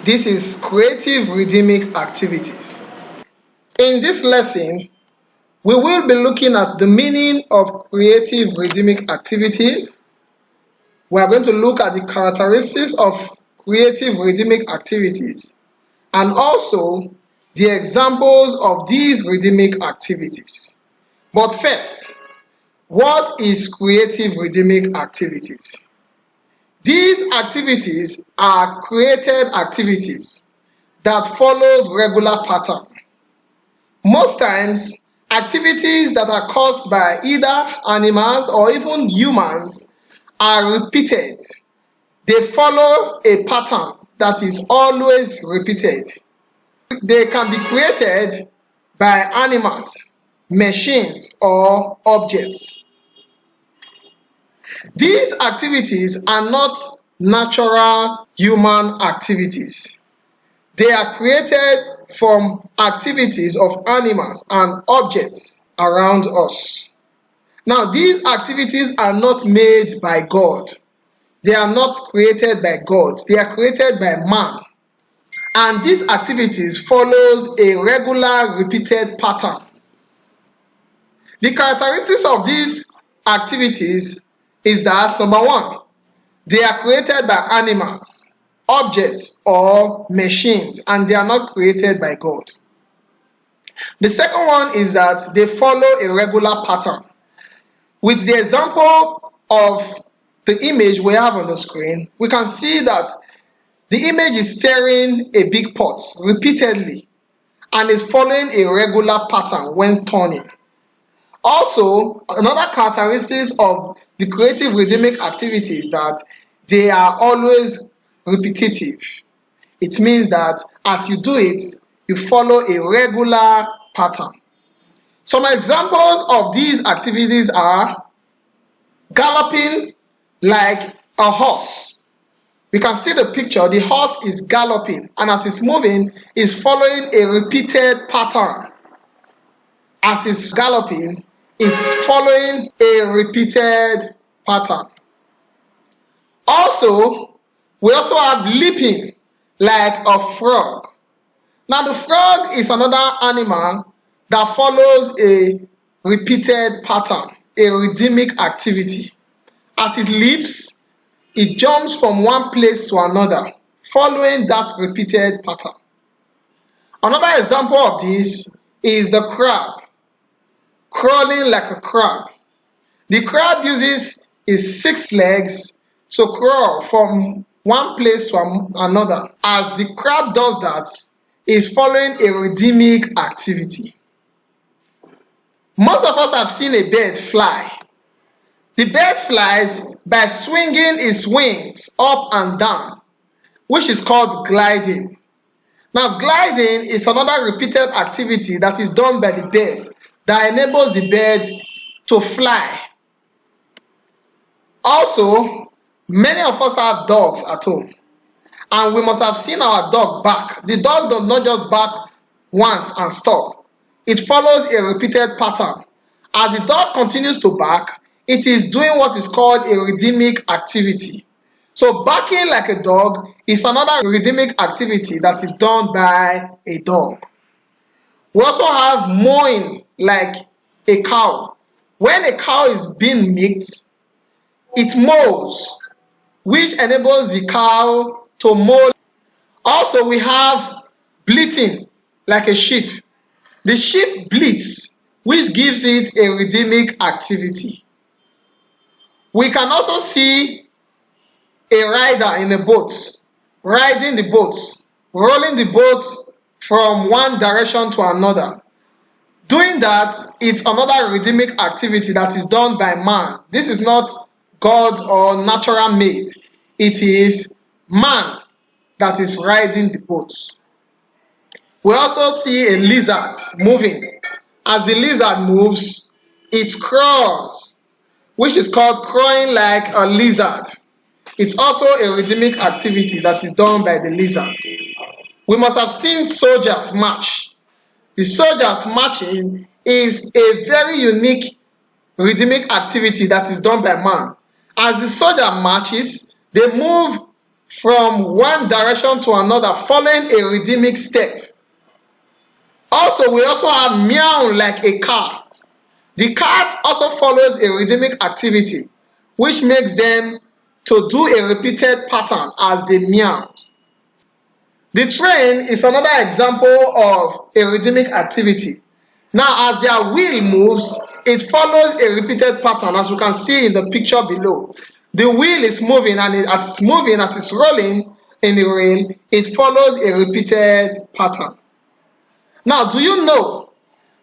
This is creative rhythmic activities. In this lesson, we will be looking at the meaning of creative rhythmic activities. We are going to look at the characteristics of creative rhythmic activities and also the examples of these rhythmic activities. But first, what is creative rhythmic activities? These activities are created activities that follows regular pattern. Most times, activities that are caused by either animals or even humans are repeated. They follow a pattern that is always repeated. They can be created by animals, machines, or objects. These activities are not natural human activities. They are created from activities of animals and objects around us. Now, these activities are not made by God. They are not created by God. They are created by man. And these activities follows a regular repeated pattern. The characteristics of these activities is that, number one, they are created by animals, objects, or machines, and they are not created by God. The second one is that they follow a regular pattern. With the example of the image we have on the screen, we can see that the image is stirring a big pot repeatedly and is following a regular pattern when turning. Also, another characteristic of the creative rhythmic activity is that they are always repetitive. It means that as you do it, you follow a regular pattern. Some examples of these activities are galloping like a horse. We can see the picture. The horse is galloping, and as it's moving, it's following a repeated pattern. As it's galloping, it's following a repeated pattern. Also, we also have leaping like a frog. Now, the frog is another animal that follows a repeated pattern, a rhythmic activity. As it leaps, it jumps from one place to another, following that repeated pattern. Another example of this is the crab, crawling like a crab. The crab uses its 6 legs to crawl from one place to another. As the crab does that, is following a rhythmic activity. Most of us have seen a bird fly. The bird flies by swinging its wings up and down, which is called gliding. Now, gliding is another repeated activity that is done by the bird that enables the bird to fly. Also, many of us have dogs at home, and we must have seen our dog bark. The dog does not just bark once and stop. It follows a repeated pattern. As the dog continues to bark, it is doing what is called a rhythmic activity. So barking like a dog is another rhythmic activity that is done by a dog. We also have mowing like a cow. When a cow is being milked, it mows, which enables the cow to mow. Also, we have bleating like a sheep. The sheep bleats, which gives it a rhythmic activity. We can also see a rider in a boat, riding the boat, rolling the boat from one direction to another. Doing that, it's another rhythmic activity that is done by man. This is not God or natural made. It is man that is riding the boat. We also see a lizard moving. As the lizard moves, it crawls, which is called crawling like a lizard. It's also a rhythmic activity that is done by the lizard. We must have seen soldiers march. The soldiers marching is a very unique rhythmic activity that is done by man. As the soldier marches, they move from one direction to another following a rhythmic step. Also, we also have meow like a cat. The cat also follows a rhythmic activity, which makes them to do a repeated pattern as they meow. The train is another example of a rhythmic activity. Now, as their wheel moves, it follows a repeated pattern, as you can see in the picture below. The wheel is moving, and as it's moving, as it's rolling in the rail, it follows a repeated pattern. Now, do you know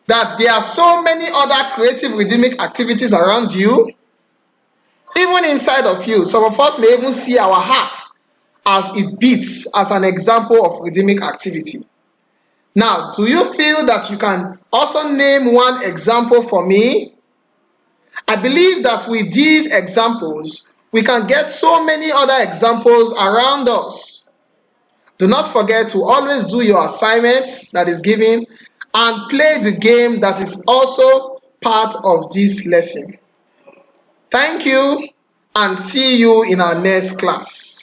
that there are so many other creative rhythmic activities around you? Even inside of you, some of us may even see our heart as it beats as an example of rhythmic activity. Now, do you feel that you can also name one example for me? I believe that with these examples, we can get so many other examples around us. Do not forget to always do your assignments that is given and play the game that is also part of this lesson. Thank you and see you in our next class.